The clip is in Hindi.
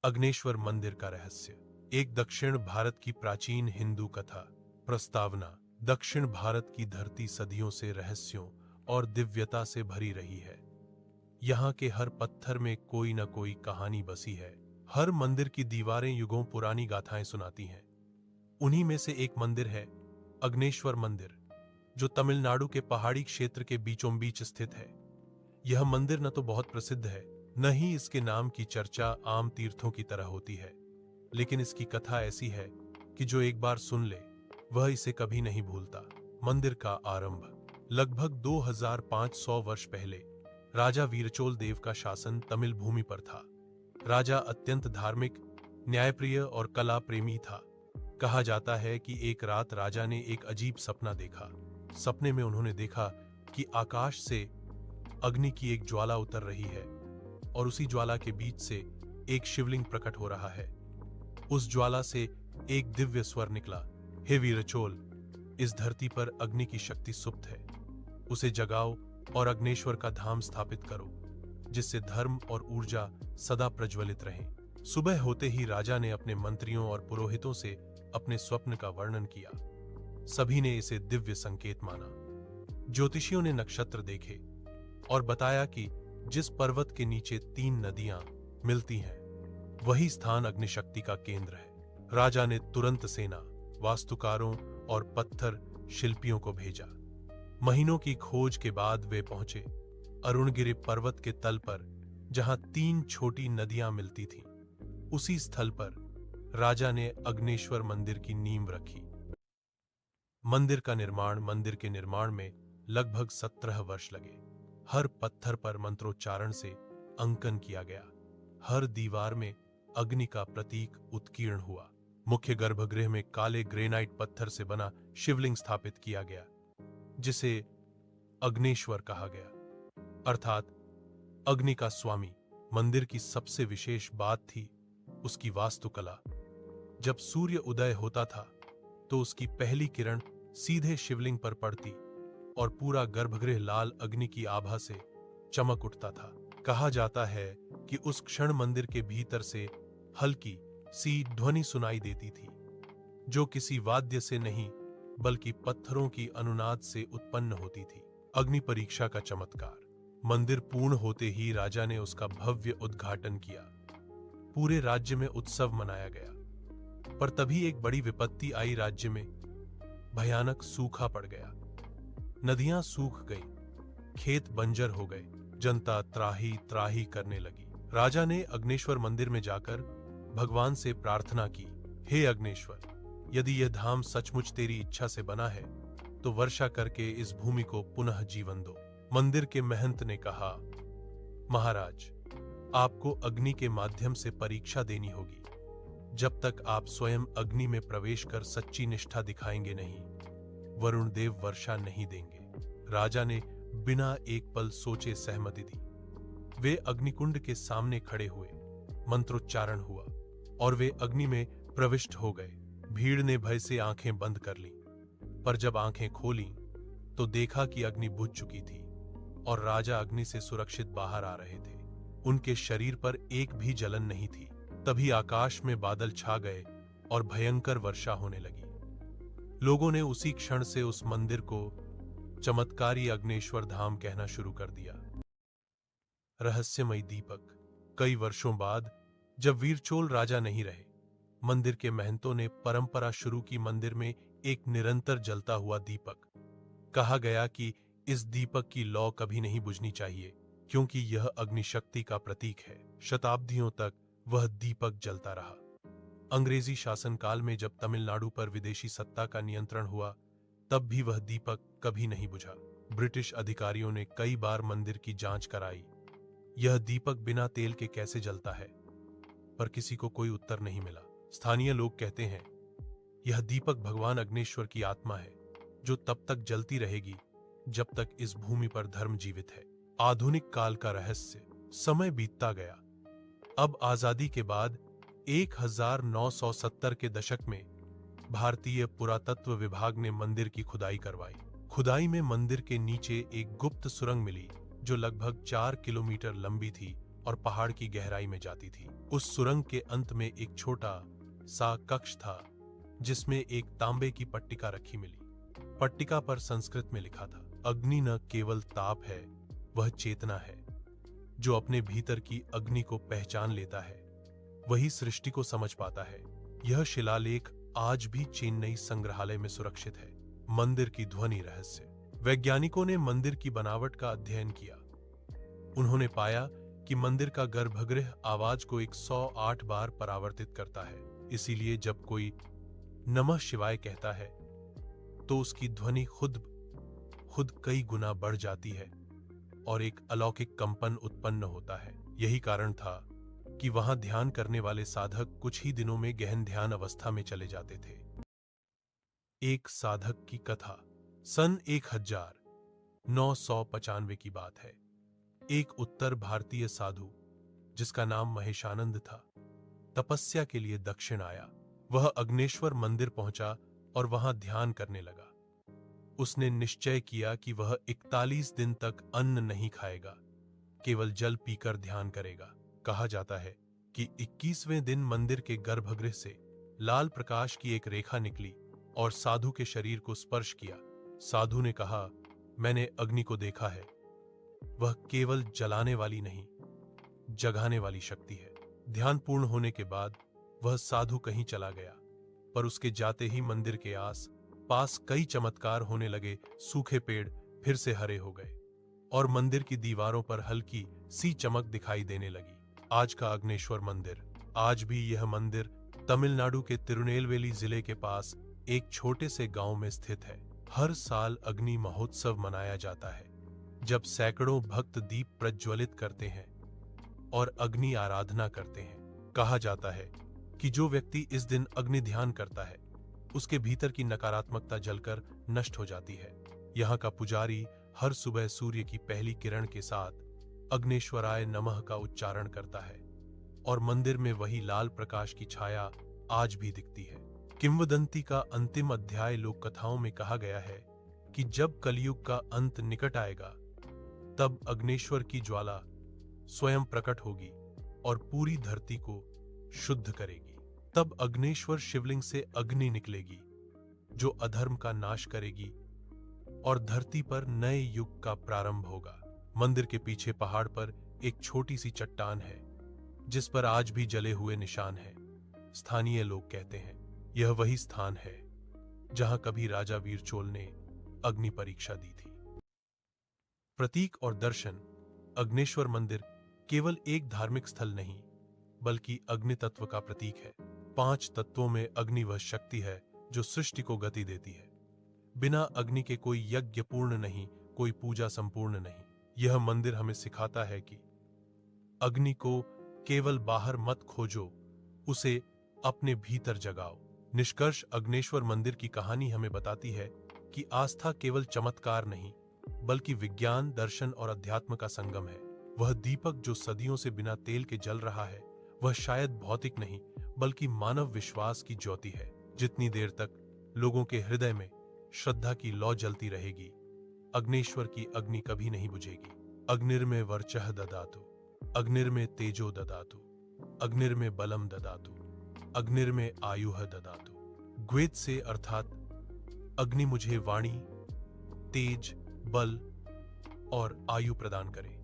अग्नेश्वर मंदिर का रहस्य। एक दक्षिण भारत की प्राचीन हिंदू कथा प्रस्तावना। दक्षिण भारत की धरती सदियों से रहस्यों और दिव्यता से भरी रही है। यहाँ के हर पत्थर में कोई न कोई कहानी बसी है। हर मंदिर की दीवारें युगों पुरानी गाथाएं सुनाती हैं। उन्हीं में से एक मंदिर है अग्नेश्वर मंदिर, जो तमिलनाडु के पहाड़ी क्षेत्र के बीचों बीच स्थित है। यह मंदिर न तो बहुत प्रसिद्ध है, न ही इसके नाम की चर्चा आम तीर्थों की तरह होती है, लेकिन इसकी कथा ऐसी है कि जो एक बार सुन ले वह इसे कभी नहीं भूलता। मंदिर का आरंभ लगभग 2500 वर्ष पहले राजा वीरचोल देव का शासन तमिल भूमि पर था। राजा अत्यंत धार्मिक, न्यायप्रिय और कला प्रेमी था। कहा जाता है कि एक रात राजा ने एक अजीब सपना देखा। सपने में उन्होंने देखा कि आकाश से अग्नि की एक ज्वाला उतर रही है और उसी ज्वाला के बीच से एक शिवलिंग प्रकट हो रहा है। उस ज्वाला से एक दिव्य स्वर निकला, हे वीरचोल, इस धरती पर अग्नि की शक्ति सुप्त है, उसे जगाओ और अग्नेश्वर का धाम स्थापित करो, जिससे धर्म और ऊर्जा सदा प्रज्वलित रहें। सुबह होते ही राजा ने अपने मंत्रियों और पुरोहितों से अपने स्वप्न का वर्णन किया। सभी ने इसे दिव्य संकेत माना। ज्योतिषियों ने नक्षत्र देखे और बताया कि जिस पर्वत के नीचे 3 नदियां मिलती हैं, वही स्थान अग्निशक्ति का केंद्र है। राजा ने तुरंत सेना, वास्तुकारों और पत्थर शिल्पियों को भेजा। महीनों की खोज के बाद वे पहुंचे अरुणगिरि पर्वत के तल पर, जहां 3 छोटी नदियां मिलती थीं। उसी स्थल पर राजा ने अग्नेश्वर मंदिर की नींव रखी। मंदिर के निर्माण में लगभग 17 वर्ष लगे। हर पत्थर पर मंत्रोच्चारण से अंकन किया गया। हर दीवार में अग्नि का प्रतीक उत्कीर्ण हुआ। मुख्य गर्भगृह में काले ग्रेनाइट पत्थर से बना शिवलिंग स्थापित किया गया, जिसे अग्नेश्वर कहा गया, अर्थात अग्नि का स्वामी। मंदिर की सबसे विशेष बात थी उसकी वास्तुकला। जब सूर्य उदय होता था तो उसकी पहली किरण सीधे शिवलिंग पर पड़ती और पूरा गर्भगृह लाल अग्नि की आभा से चमक उठता था। कहा जाता है कि उस क्षण मंदिर के भीतर से हल्की सी ध्वनि सुनाई देती थी, जो किसी वाद्य से नहीं बल्कि पत्थरों की अनुनाद से उत्पन्न होती थी। अग्नि परीक्षा का चमत्कार। मंदिर पूर्ण होते ही राजा ने उसका भव्य उद्घाटन किया। पूरे राज्य में उत्सव मनाया गया, पर तभी एक बड़ी विपत्ति आई। राज्य में भयानक सूखा पड़ गया। नदियां सूख गईं, खेत बंजर हो गए, जनता त्राही त्राही करने लगी। राजा ने अग्नेश्वर मंदिर में जाकर भगवान से प्रार्थना की, हे अग्नेश्वर, यदि यह धाम सचमुच तेरी इच्छा से बना है तो वर्षा करके इस भूमि को पुनः जीवन दो। मंदिर के महंत ने कहा, महाराज, आपको अग्नि के माध्यम से परीक्षा देनी होगी। जब तक आप स्वयं अग्नि में प्रवेश कर सच्ची निष्ठा दिखाएंगे नहीं, वरुण देव वर्षा नहीं देंगे। राजा ने बिना एक पल सोचे सहमति दी। वे अग्निकुंड के सामने खड़े हुए, मंत्रोच्चारण हुआ और वे अग्नि में प्रविष्ट हो गए। भीड़ ने भय से आंखें बंद कर लीं, पर जब आंखें खोलीं तो देखा कि अग्नि बुझ चुकी थी और राजा अग्नि से सुरक्षित बाहर आ रहे थे। उनके शरीर पर एक भी जलन नहीं थी। तभी आकाश में बादल छा गए और भयंकर वर्षा होने लगी। लोगों ने उसी क्षण से उस मंदिर को चमत्कारी अग्नेश्वर धाम कहना शुरू कर दिया। रहस्यमयी दीपक। कई वर्षों बाद जब वीरचोल राजा नहीं रहे, मंदिर के महंतों ने परंपरा शुरू की मंदिर में एक निरंतर जलता हुआ दीपक। कहा गया कि इस दीपक की लौ कभी नहीं बुझनी चाहिए, क्योंकि यह अग्निशक्ति का प्रतीक है। शताब्दियों तक वह दीपक जलता रहा। अंग्रेजी शासनकाल में जब तमिलनाडु पर विदेशी सत्ता का नियंत्रण हुआ, तब भी वह दीपक कभी नहीं बुझा। ब्रिटिश अधिकारियों ने कई बार मंदिर की जांच कराई, यह दीपक बिना तेल के कैसे जलता है, पर किसी को कोई उत्तर नहीं मिला। स्थानीय लोग कहते हैं, यह दीपक भगवान अग्नेश्वर की आत्मा है, जो तब तक जलती रहेगी जब तक इस भूमि पर धर्म जीवित है। आधुनिक काल का रहस्य। समय बीतता गया। अब आजादी के बाद 1970 के दशक में भारतीय पुरातत्व विभाग ने मंदिर की खुदाई करवाई। खुदाई में मंदिर के नीचे एक गुप्त सुरंग मिली, जो लगभग 4 किलोमीटर लंबी थी और पहाड़ की गहराई में जाती थी। उस सुरंग के अंत में एक छोटा सा कक्ष था जिसमें एक तांबे की पट्टिका रखी मिली। पट्टिका पर संस्कृत में लिखा था, अग्नि न केवल ताप है, वह चेतना है। जो अपने भीतर की अग्नि को पहचान लेता है वही सृष्टि को समझ पाता है। यह शिलालेख आज भी चेन्नई संग्रहालय में सुरक्षित है। मंदिर की ध्वनि रहस्य। वैज्ञानिकों ने मंदिर की बनावट का अध्ययन किया। उन्होंने पाया कि मंदिर का गर्भगृह आवाज को 108 बार परावर्तित करता है। इसीलिए जब कोई नमः शिवाय कहता है तो उसकी ध्वनि खुद कई गुना बढ़ जाती है और एक अलौकिक कंपन उत्पन्न होता है। यही कारण था कि वहां ध्यान करने वाले साधक कुछ ही दिनों में गहन ध्यान अवस्था में चले जाते थे। एक साधक की कथा। सन 1995 की बात है। एक उत्तर भारतीय साधु जिसका नाम महेशानंद था, तपस्या के लिए दक्षिण आया। वह अग्नेश्वर मंदिर पहुंचा और वहां ध्यान करने लगा। उसने निश्चय किया कि वह 41 दिन तक अन्न नहीं खाएगा, केवल जल पीकर ध्यान करेगा। कहा जाता है कि 21वें दिन मंदिर के गर्भगृह से लाल प्रकाश की एक रेखा निकली और साधु के शरीर को स्पर्श किया। साधु ने कहा, मैंने अग्नि को देखा है। वह केवल जलाने वाली नहीं, जगाने वाली शक्ति है। ध्यान पूर्ण होने के बाद वह साधु कहीं चला गया, पर उसके जाते ही मंदिर के आस पास कई चमत्कार होने लगे। सूखे पेड़ फिर से हरे हो गए और मंदिर की दीवारों पर हल्की सी चमक दिखाई देने लगी। आज का अग्नेश्वर मंदिर। आज भी यह मंदिर तमिलनाडु के तिरुनेलवेली जिले के पास एक छोटे से गांव में स्थित है। हर साल अग्नि महोत्सव मनाया जाता है, जब सैकड़ों भक्त दीप प्रज्वलित करते हैं और अग्नि आराधना करते हैं। कहा जाता है कि जो व्यक्ति इस दिन अग्नि ध्यान करता है उसके भीतर की नकारात्मकता जलकर नष्ट हो जाती है। यहाँ का पुजारी हर सुबह सूर्य की पहली किरण के साथ अग्नेश्वराय नमः का उच्चारण करता है और मंदिर में वही लाल प्रकाश की छाया आज भी दिखती है। किंवदंती का अंतिम अध्याय लोक कथाओं में कहा गया है कि जब कलयुग का अंत निकट आएगा तब अग्नेश्वर की ज्वाला स्वयं प्रकट होगी और पूरी धरती को शुद्ध करेगी। तब अग्नेश्वर शिवलिंग से अग्नि निकलेगी जो अधर्म का नाश करेगी और धरती पर नए युग का प्रारंभ होगा। मंदिर के पीछे पहाड़ पर एक छोटी सी चट्टान है जिस पर आज भी जले हुए निशान हैं। स्थानीय लोग कहते हैं यह वही स्थान है जहां कभी राजा वीरचोल ने अग्नि परीक्षा दी थी। प्रतीक और दर्शन। अग्नेश्वर मंदिर केवल एक धार्मिक स्थल नहीं बल्कि अग्नि तत्व का प्रतीक है। 5 तत्वों में अग्नि वह शक्ति है जो सृष्टि को गति देती है। बिना अग्नि के कोई यज्ञ पूर्ण नहीं, कोई पूजा संपूर्ण नहीं। यह मंदिर हमें सिखाता है कि अग्नि को केवल बाहर मत खोजो, उसे अपने भीतर जगाओ। निष्कर्ष, अग्नेश्वर मंदिर की कहानी हमें बताती है कि आस्था केवल चमत्कार नहीं बल्कि विज्ञान, दर्शन और अध्यात्म का संगम है। वह दीपक जो सदियों से बिना तेल के जल रहा है वह शायद भौतिक नहीं बल्कि मानव विश्वास की ज्योति है। जितनी देर तक लोगों के हृदय में श्रद्धा की लौ जलती रहेगी, अग्नेश्वर की अग्नि कभी नहीं बुझेगी। अग्निर्मे वर्चः ददातु, अग्निर्मे तेजो ददातु, अग्निर्मे बलम ददातु, अग्निर्मे आयुः ददातु। ग्वेद से अर्थात अग्नि मुझे वाणी, तेज, बल और आयु प्रदान करे।